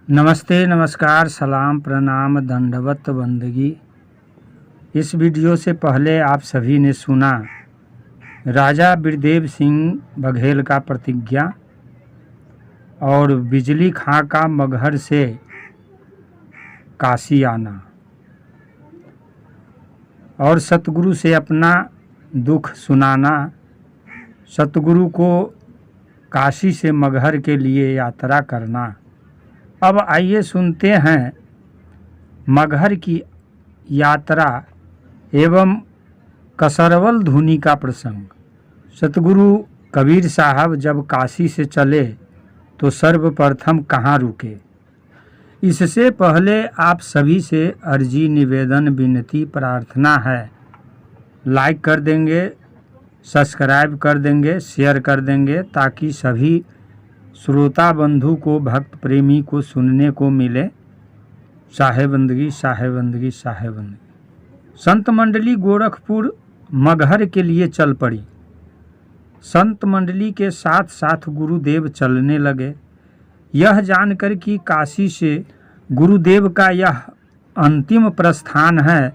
नमस्ते, नमस्कार, सलाम, प्रणाम, दंडवत बंदगी। इस वीडियो से पहले आप सभी ने सुना राजा बिरदेव सिंह बघेल का प्रतिज्ञा और बिजली खां का मगहर से काशी आना और सतगुरु से अपना दुख सुनाना, सतगुरु को काशी से मगहर के लिए यात्रा करना। अब आइए सुनते हैं मगहर की यात्रा एवं कसरवल धुनी का प्रसंग। सतगुरु कबीर साहब जब काशी से चले तो सर्वप्रथम कहाँ रुके। इससे पहले आप सभी से अर्जी, निवेदन, विनती, प्रार्थना है, लाइक कर देंगे, सब्सक्राइब कर देंगे, शेयर कर देंगे ताकि सभी श्रोता बंधु को, भक्त प्रेमी को सुनने को मिले। शाहे बंदगी, शाहे बंदगी, शाहे बंदगी। संत मंडली गोरखपुर मगहर के लिए चल पड़ी। संत मंडली के साथ साथ गुरुदेव चलने लगे। यह जानकर कि काशी से गुरुदेव का यह अंतिम प्रस्थान है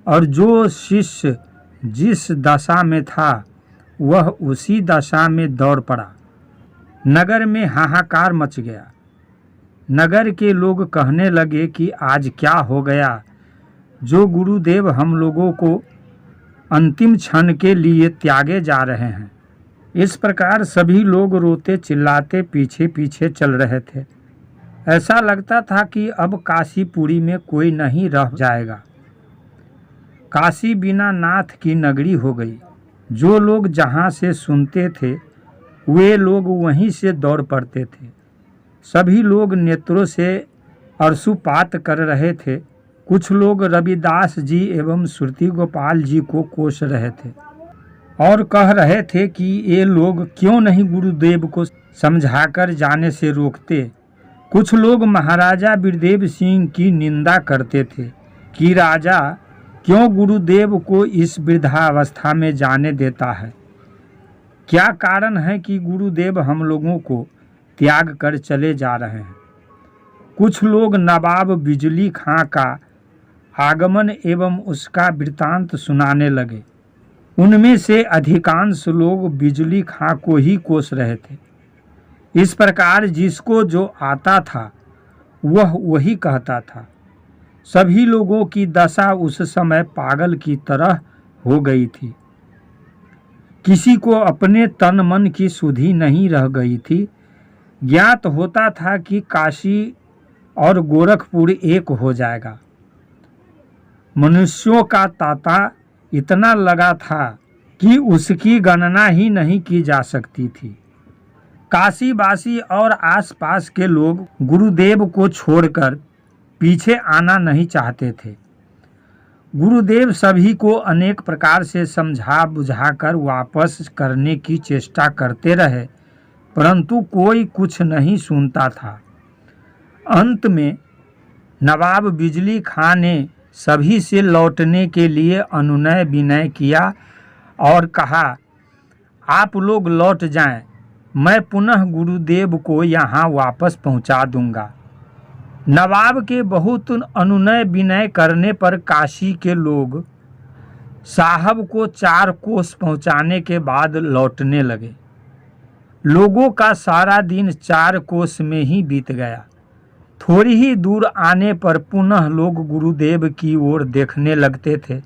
और जो शिष्य जिस दशा में था वह उसी दशा में दौड़ पड़ा। नगर में हाहाकार मच गया। नगर के लोग कहने लगे कि आज क्या हो गया जो गुरुदेव हम लोगों को अंतिम क्षण के लिए त्यागे जा रहे हैं। इस प्रकार सभी लोग रोते चिल्लाते पीछे पीछे चल रहे थे। ऐसा लगता था कि अब काशीपुरी में कोई नहीं रह जाएगा। काशी बिना नाथ की नगरी हो गई। जो लोग जहाँ से सुनते थे वे लोग वहीं से दौड़ पड़ते थे। सभी लोग नेत्रों से अश्रुपात कर रहे थे। कुछ लोग रविदास जी एवं श्रुति गोपाल जी को कोस रहे थे और कह रहे थे कि ये लोग क्यों नहीं गुरुदेव को समझाकर जाने से रोकते। कुछ लोग महाराजा बिरदेव सिंह की निंदा करते थे कि राजा क्यों गुरुदेव को इस वृद्धावस्था में जाने देता है। क्या कारण है कि गुरुदेव हम लोगों को त्याग कर चले जा रहे हैं। कुछ लोग नवाब बिजली खां का आगमन एवं उसका वृत्तांत सुनाने लगे। उनमें से अधिकांश लोग बिजली खां को ही कोस रहे थे। इस प्रकार जिसको जो आता था वह वही कहता था। सभी लोगों की दशा उस समय पागल की तरह हो गई थी। किसी को अपने तन मन की सुधि नहीं रह गई थी। ज्ञात होता था कि काशी और गोरखपुर एक हो जाएगा। मनुष्यों का तांता इतना लगा था कि उसकी गणना ही नहीं की जा सकती थी। काशीवासी और आसपास के लोग गुरुदेव को छोड़कर पीछे आना नहीं चाहते थे। गुरुदेव सभी को अनेक प्रकार से समझा बुझाकर वापस करने की चेष्टा करते रहे, परंतु कोई कुछ नहीं सुनता था। अंत में नवाब बिजली खां ने सभी से लौटने के लिए अनुनय विनय किया और कहा, आप लोग लौट जाएं, मैं पुनः गुरुदेव को यहाँ वापस पहुँचा दूंगा। नवाब के बहुत अनुनय विनय करने पर काशी के लोग साहब को 4 कोस पहुंचाने के बाद लौटने लगे। लोगों का सारा दिन 4 कोस में ही बीत गया। थोड़ी ही दूर आने पर पुनः लोग गुरुदेव की ओर देखने लगते थे।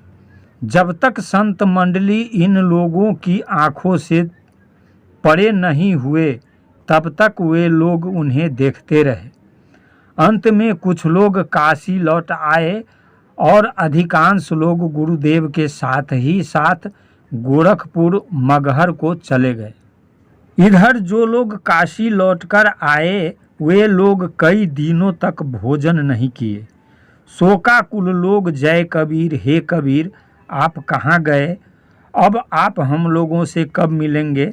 जब तक संत मंडली इन लोगों की आंखों से परे नहीं हुए तब तक वे लोग उन्हें देखते रहे। अंत में कुछ लोग काशी लौट आए और अधिकांश लोग गुरुदेव के साथ ही साथ गोरखपुर मगहर को चले गए। इधर जो लोग काशी लौटकर आए वे लोग कई दिनों तक भोजन नहीं किए। शोकाकुल लोग जय कबीर, हे कबीर आप कहाँ गए, अब आप हम लोगों से कब मिलेंगे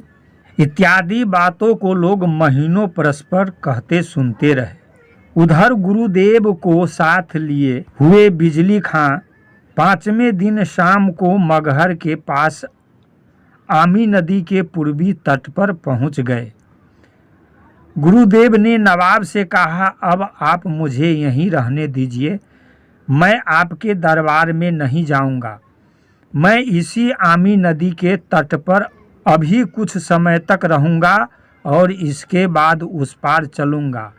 इत्यादि बातों को लोग महीनों परस्पर कहते सुनते रहे। उधर गुरुदेव को साथ लिए हुए बिजली खां 5वें दिन शाम को मगहर के पास आमी नदी के पूर्वी तट पर पहुंच गए। गुरुदेव ने नवाब से कहा, अब आप मुझे यहीं रहने दीजिए, मैं आपके दरबार में नहीं जाऊंगा। मैं इसी आमी नदी के तट पर अभी कुछ समय तक रहूंगा और इसके बाद उस पार चलूंगा।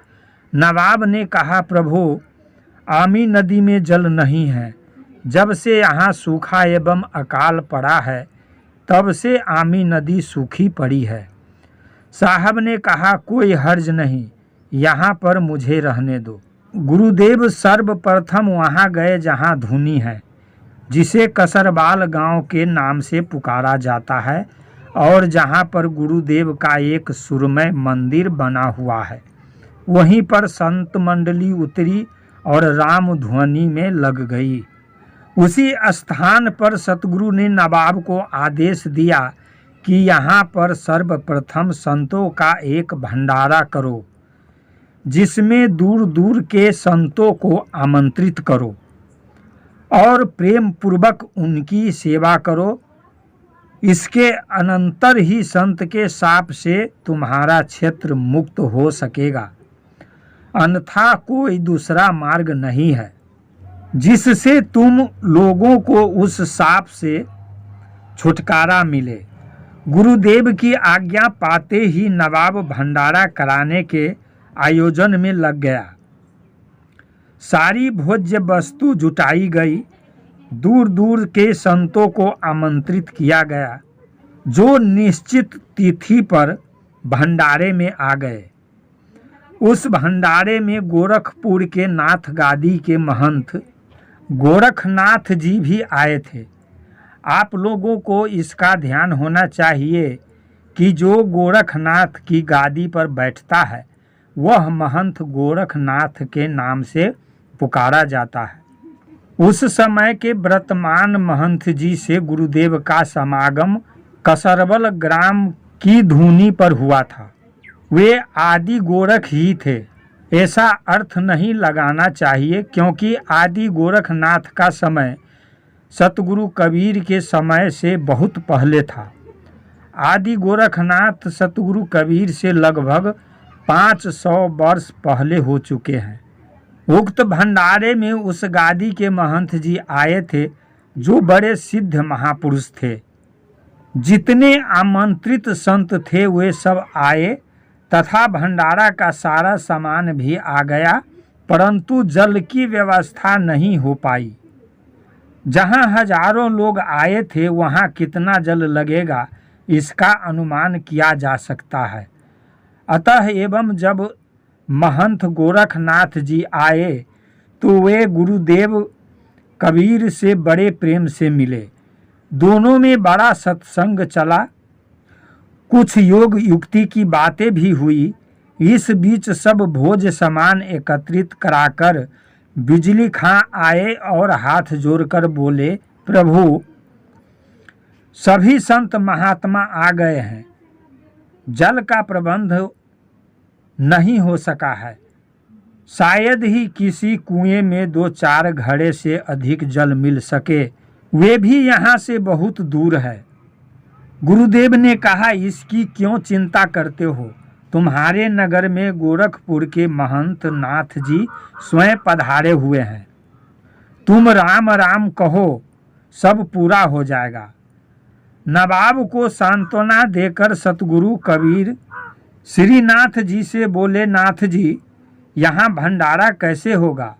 नवाब ने कहा, प्रभु, आमी नदी में जल नहीं है। जब से यहाँ सूखा एवं अकाल पड़ा है तब से आमी नदी सूखी पड़ी है। साहब ने कहा, कोई हर्ज नहीं, यहाँ पर मुझे रहने दो। गुरुदेव सर्वप्रथम वहाँ गए जहाँ धुनी है, जिसे कसरबाल गांव के नाम से पुकारा जाता है और जहाँ पर गुरुदेव का एक सुरमय मंदिर बना हुआ है। वहीं पर संत मंडली उतरी और राम ध्वनि में लग गई। उसी स्थान पर सतगुरु ने नवाब को आदेश दिया कि यहाँ पर सर्वप्रथम संतों का एक भंडारा करो, जिसमें दूर दूर के संतों को आमंत्रित करो और प्रेम पूर्वक उनकी सेवा करो। इसके अनंतर ही संत के शाप से तुम्हारा क्षेत्र मुक्त हो सकेगा, अन्यथा कोई दूसरा मार्ग नहीं है जिससे तुम लोगों को उस शाप से छुटकारा मिले। गुरुदेव की आज्ञा पाते ही नवाब भंडारा कराने के आयोजन में लग गया। सारी भोज्य वस्तु जुटाई गई। दूर दूर के संतों को आमंत्रित किया गया, जो निश्चित तिथि पर भंडारे में आ गए। उस भंडारे में गोरखपुर के नाथ गादी के महंत गोरखनाथ जी भी आए थे। आप लोगों को इसका ध्यान होना चाहिए कि जो गोरखनाथ की गादी पर बैठता है वह महंत गोरखनाथ के नाम से पुकारा जाता है। उस समय के वर्तमान महंत जी से गुरुदेव का समागम कसरबल ग्राम की धूनी पर हुआ था। वे आदि गोरख ही थे, ऐसा अर्थ नहीं लगाना चाहिए, क्योंकि आदि गोरखनाथ का समय सतगुरु कबीर के समय से बहुत पहले था। आदि गोरखनाथ सतगुरु कबीर से लगभग 500 वर्ष पहले हो चुके हैं। उक्त भंडारे में उस गादी के महंत जी आए थे, जो बड़े सिद्ध महापुरुष थे। जितने आमंत्रित संत थे वे सब आए तथा भंडारा का सारा सामान भी आ गया, परंतु जल की व्यवस्था नहीं हो पाई। जहां हजारों लोग आए थे वहां कितना जल लगेगा इसका अनुमान किया जा सकता है। अतः एवं जब महंत गोरखनाथ जी आए तो वे गुरुदेव कबीर से बड़े प्रेम से मिले। दोनों में बड़ा सत्संग चला, कुछ योग युक्ति की बातें भी हुई। इस बीच सब भोज सामान एकत्रित कराकर बिजली खां आए और हाथ जोड़कर बोले, प्रभु, सभी संत महात्मा आ गए हैं, जल का प्रबंध नहीं हो सका है। शायद ही किसी कुएं में 2-4 घड़े से अधिक जल मिल सके, वे भी यहाँ से बहुत दूर है। गुरुदेव ने कहा, इसकी क्यों चिंता करते हो? तुम्हारे नगर में गोरखपुर के महंत नाथ जी स्वयं पधारे हुए हैं। तुम राम राम कहो, सब पूरा हो जाएगा। नवाब को सांत्वना देकर सतगुरु कबीर श्रीनाथ जी से बोले, नाथ जी, यहाँ भंडारा कैसे होगा?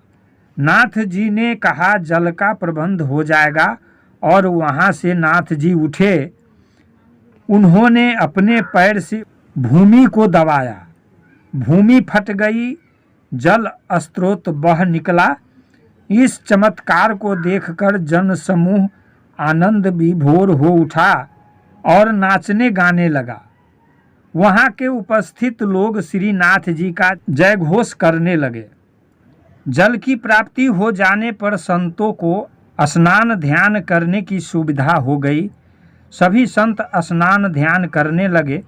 नाथ जी ने कहा, जल का प्रबंध हो जाएगा। और वहाँ से नाथ जी उठे। उन्होंने अपने पैर से भूमि को दबाया, भूमि फट गई, जल स्रोत बह निकला। इस चमत्कार को देखकर जन समूह आनंद विभोर हो उठा और नाचने गाने लगा। वहाँ के उपस्थित लोग श्रीनाथ जी का जय घोष करने लगे। जल की प्राप्ति हो जाने पर संतों को स्नान ध्यान करने की सुविधा हो गई। सभी संत स्नान ध्यान करने लगे।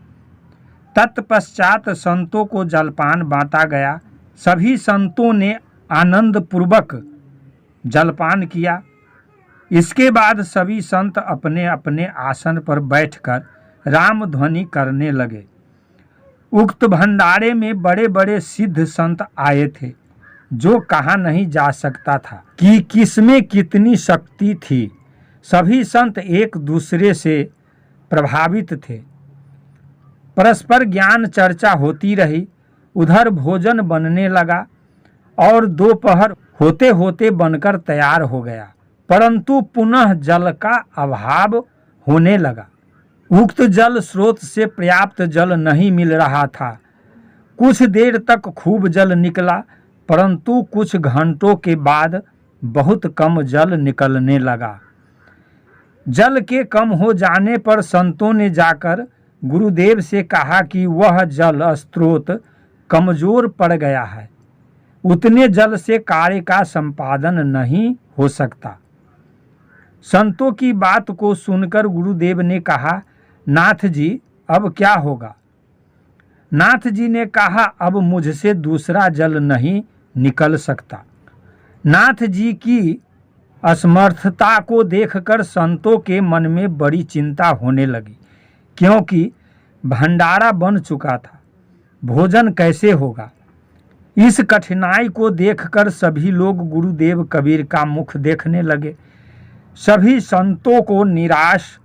तत्पश्चात संतों को जलपान बांटा गया। सभी संतों ने आनंद पूर्वक जलपान किया। इसके बाद सभी संत अपने अपने आसन पर बैठकर राम ध्वनि करने लगे। उक्त भंडारे में बड़े बड़े सिद्ध संत आए थे, जो कहा नहीं जा सकता था कि किसमें कितनी शक्ति थी। सभी संत एक दूसरे से प्रभावित थे। परस्पर ज्ञान चर्चा होती रही। उधर भोजन बनने लगा और दोपहर होते होते बनकर तैयार हो गया, परंतु पुनः जल का अभाव होने लगा। उक्त जल स्रोत से पर्याप्त जल नहीं मिल रहा था। कुछ देर तक खूब जल निकला, परंतु कुछ घंटों के बाद बहुत कम जल निकलने लगा। जल के कम हो जाने पर संतों ने जाकर गुरुदेव से कहा कि वह जल स्रोत कमजोर पड़ गया है, उतने जल से कार्य का संपादन नहीं हो सकता। संतों की बात को सुनकर गुरुदेव ने कहा, नाथ जी अब क्या होगा? नाथ जी ने कहा, अब मुझसे दूसरा जल नहीं निकल सकता। नाथ जी की असमर्थता को देखकर संतों के मन में बड़ी चिंता होने लगी, क्योंकि भंडारा बन चुका था, भोजन कैसे होगा? इस कठिनाई को देखकर सभी लोग गुरुदेव कबीर का मुख देखने लगे। सभी संतों को निराश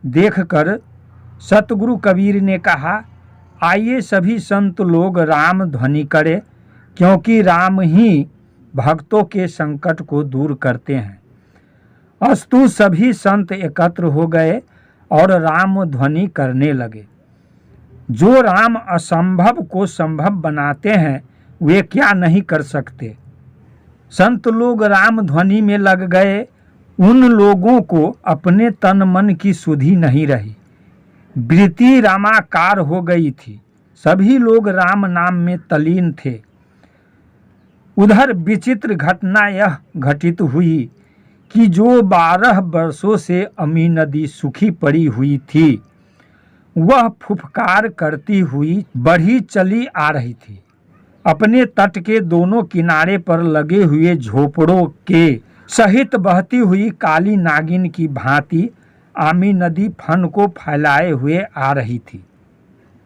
देखकर सतगुरु कबीर ने कहा, आइए सभी संत लोग राम ध्वनि करें, क्योंकि राम ही भक्तों के संकट को दूर करते हैं। अस्तु सभी संत एकत्र हो गए और राम ध्वनि करने लगे। जो राम असंभव को संभव बनाते हैं, वे क्या नहीं कर सकते। संत लोग राम ध्वनि में लग गए। उन लोगों को अपने तन मन की सुधि नहीं रही, वृत्ति रामाकार हो गई थी। सभी लोग राम नाम में तल्लीन थे। उधर विचित्र घटना यह घटित हुई कि जो 12 वर्षों से अमी नदी सूखी पड़ी हुई थी, वह फुफकार करती हुई बढ़ी चली आ रही थी। अपने तट के दोनों किनारे पर लगे हुए झोपड़ों के सहित बहती हुई काली नागिन की भांति आमी नदी फन को फैलाए हुए आ रही थी।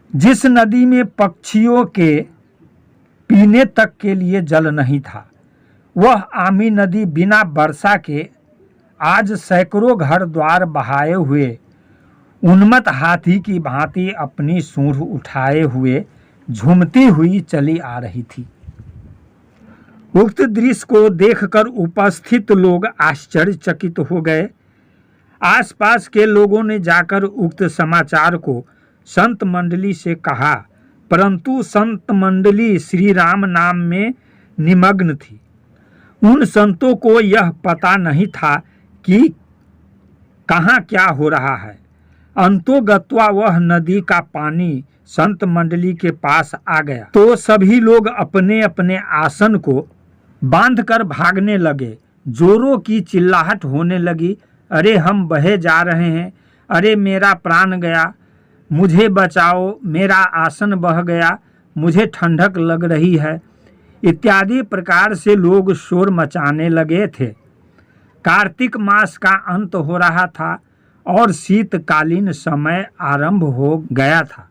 जिस नदी में पक्षियों के पीने तक के लिए जल नहीं था, वह आमी नदी बिना वर्षा के आज सैकड़ों घर द्वार बहाए हुए उन्मत्त हाथी की भांति अपनी सूंड उठाए हुए झूमती हुई चली आ रही थी। उक्त दृश्य को देखकर उपस्थित लोग आश्चर्यचकित हो गए। आसपास के लोगों ने जाकर उक्त समाचार को संत मंडली से कहा, परंतु संत मंडली श्री राम नाम में निमग्न थी। उन संतों को यह पता नहीं था कि कहाँ क्या हो रहा है। अंतोगत्वा वह नदी का पानी संत मंडली के पास आ गया तो सभी लोग अपने अपने आसन को बांधकर भागने लगे। जोरों की चिल्लाहट होने लगी, अरे हम बहे जा रहे हैं, अरे मेरा प्राण गया, मुझे बचाओ, मेरा आसन बह गया, मुझे ठंडक लग रही है, इत्यादि प्रकार से लोग शोर मचाने लगे थे। कार्तिक मास का अंत हो रहा था और शीतकालीन समय आरंभ हो गया था।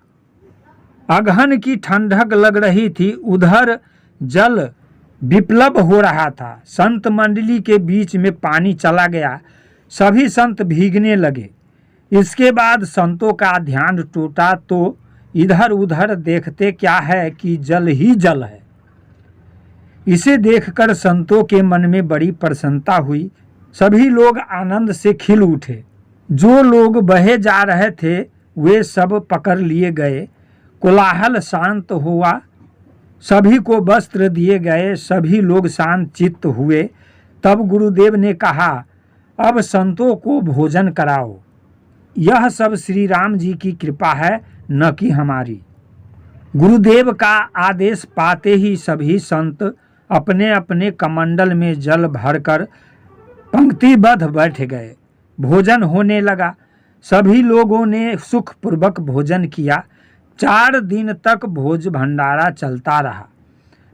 अगहन की ठंडक लग रही थी। उधर जल विप्लव हो रहा था। संत मंडली के बीच में पानी चला गया। सभी संत भीगने लगे। इसके बाद संतों का ध्यान टूटा तो इधर उधर देखते क्या है कि जल ही जल है। इसे देखकर संतों के मन में बड़ी प्रसन्नता हुई। सभी लोग आनंद से खिल उठे। जो लोग बहे जा रहे थे वे सब पकड़ लिए गए। कोलाहल शांत हुआ। सभी को वस्त्र दिए गए। सभी लोग शांत चित्त हुए। तब गुरुदेव ने कहा, अब संतों को भोजन कराओ। यह सब श्री राम जी की कृपा है, न कि हमारी। गुरुदेव का आदेश पाते ही सभी संत अपने अपने कमंडल में जल भरकर पंक्तिबद्ध बैठ गए। भोजन होने लगा। सभी लोगों ने सुखपूर्वक भोजन किया। 4 दिन तक भोज भंडारा चलता रहा।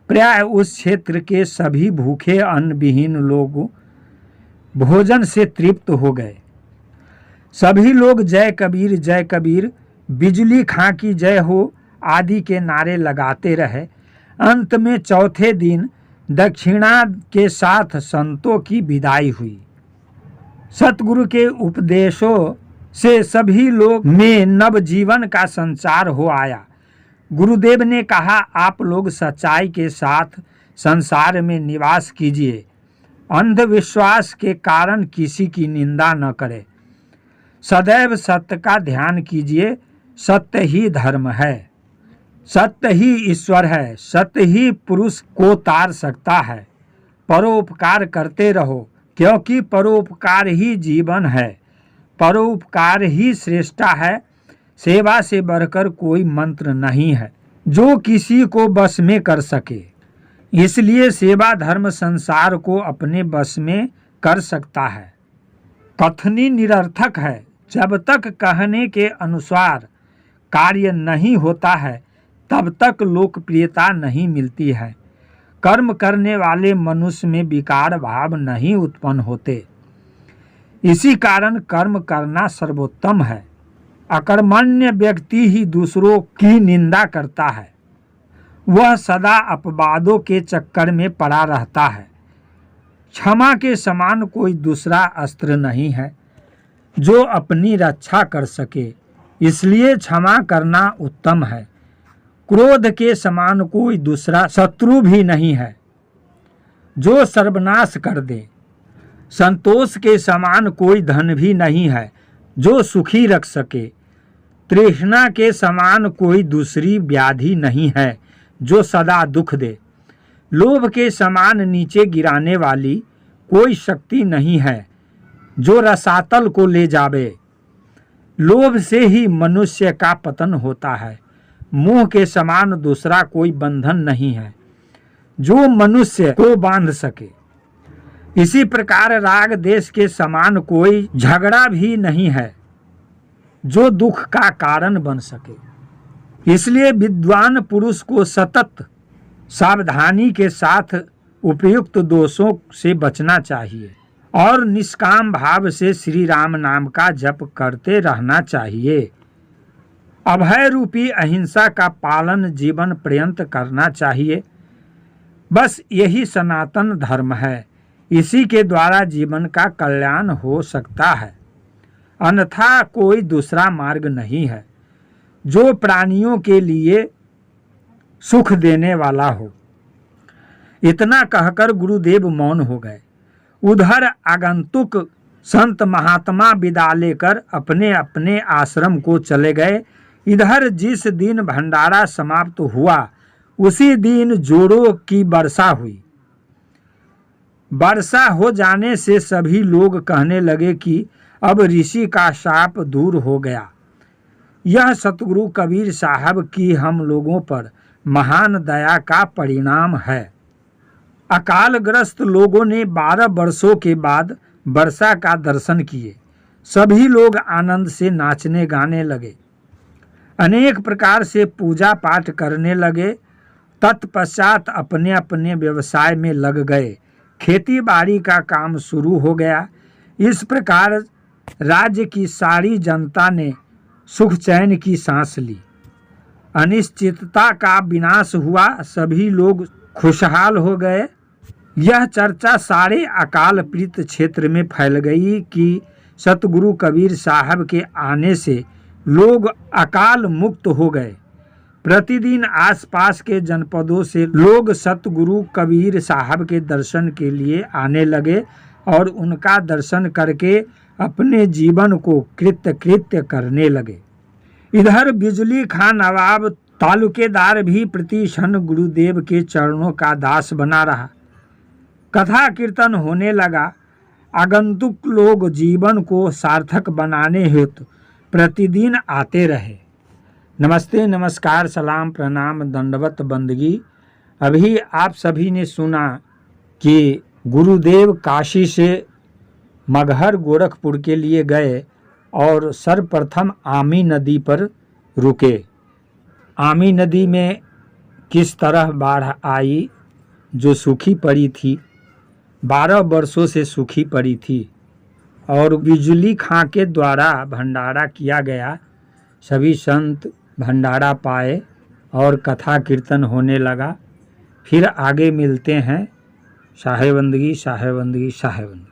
प्राय उस क्षेत्र के सभी भूखे अन्नविहीन लोग भोजन से तृप्त हो गए। सभी लोग जय कबीर, बिजली खां की जय हो, आदि के नारे लगाते रहे। अंत में चौथे दिन दक्षिणा के साथ संतों की विदाई हुई। सतगुरु के उपदेशों से सभी लोग में नवजीवन का संचार हो आया। गुरुदेव ने कहा, आप लोग सच्चाई के साथ संसार में निवास कीजिए, अंधविश्वास के कारण किसी की निंदा न करें, सदैव सत्य का ध्यान कीजिए, सत्य ही धर्म है, सत्य ही ईश्वर है, सत्य ही पुरुष को तार सकता है। परोपकार करते रहो, क्योंकि परोपकार ही जीवन है, परोपकार ही श्रेष्ठ है। सेवा से बढ़कर कोई मंत्र नहीं है जो किसी को बस में कर सके, इसलिए सेवा धर्म संसार को अपने बस में कर सकता है। कथनी निरर्थक है, जब तक कहने के अनुसार कार्य नहीं होता है तब तक लोकप्रियता नहीं मिलती है। कर्म करने वाले मनुष्य में विकार भाव नहीं उत्पन्न होते, इसी कारण कर्म करना सर्वोत्तम है। अकर्मण्य व्यक्ति ही दूसरों की निंदा करता है, वह सदा अपवादों के चक्कर में पड़ा रहता है। क्षमा के समान कोई दूसरा अस्त्र नहीं है जो अपनी रक्षा कर सके, इसलिए क्षमा करना उत्तम है। क्रोध के समान कोई दूसरा शत्रु भी नहीं है जो सर्वनाश कर दे। संतोष के समान कोई धन भी नहीं है जो सुखी रख सके। तृष्णा के समान कोई दूसरी व्याधि नहीं है जो सदा दुख दे। लोभ के समान नीचे गिराने वाली कोई शक्ति नहीं है जो रसातल को ले जावे। लोभ से ही मनुष्य का पतन होता है। मोह के समान दूसरा कोई बंधन नहीं है जो मनुष्य को बांध सके। इसी प्रकार राग देश के समान कोई झगड़ा भी नहीं है जो दुख का कारण बन सके। इसलिए विद्वान पुरुष को सतत सावधानी के साथ उपयुक्त दोषों से बचना चाहिए और निष्काम भाव से श्री राम नाम का जप करते रहना चाहिए। अभय रूपी अहिंसा का पालन जीवन पर्यंत करना चाहिए। बस यही सनातन धर्म है, इसी के द्वारा जीवन का कल्याण हो सकता है, अन्यथा कोई दूसरा मार्ग नहीं है जो प्राणियों के लिए सुख देने वाला हो। इतना कहकर गुरुदेव मौन हो गए। उधर आगंतुक संत महात्मा विदा लेकर अपने अपने आश्रम को चले गए। इधर जिस दिन भंडारा समाप्त हुआ उसी दिन जोड़ों की वर्षा हुई। वर्षा हो जाने से सभी लोग कहने लगे कि अब ऋषि का शाप दूर हो गया। यह सतगुरु कबीर साहब की हम लोगों पर महान दया का परिणाम है। अकालग्रस्त लोगों ने 12 वर्षों के बाद वर्षा का दर्शन किए। सभी लोग आनंद से नाचने गाने लगे, अनेक प्रकार से पूजा पाठ करने लगे। तत्पश्चात अपने अपने व्यवसाय में लग गए। खेती बाड़ी का काम शुरू हो गया। इस प्रकार राज्य की सारी जनता ने सुख चैन की सांस ली। अनिश्चितता का विनाश हुआ, सभी लोग खुशहाल हो गए। यह चर्चा सारे अकाल पीड़ित क्षेत्र में फैल गई कि सतगुरु कबीर साहब के आने से लोग अकाल मुक्त हो गए। प्रतिदिन आसपास के जनपदों से लोग सतगुरु कबीर साहब के दर्शन के लिए आने लगे और उनका दर्शन करके अपने जीवन को कृत्य करने लगे। इधर बिजली खां नवाब तालुकेदार भी प्रति क्षण गुरुदेव के चरणों का दास बना रहा। कथा कीर्तन होने लगा। आगंतुक लोग जीवन को सार्थक बनाने हेतु प्रतिदिन आते रहे। नमस्ते, नमस्कार, सलाम, प्रणाम, दंडवत, बंदगी। अभी आप सभी ने सुना कि गुरुदेव काशी से मगहर गोरखपुर के लिए गए और सर्वप्रथम आमी नदी पर रुके। आमी नदी में किस तरह बाढ़ आई जो सूखी पड़ी थी, 12 वर्षों से सूखी पड़ी थी, और बिजली खां के द्वारा भंडारा किया गया। सभी संत भंडारा पाए और कथा कीर्तन होने लगा। फिर आगे मिलते हैं। साहेबंदगी साहेबंदगी साहेबंदगी।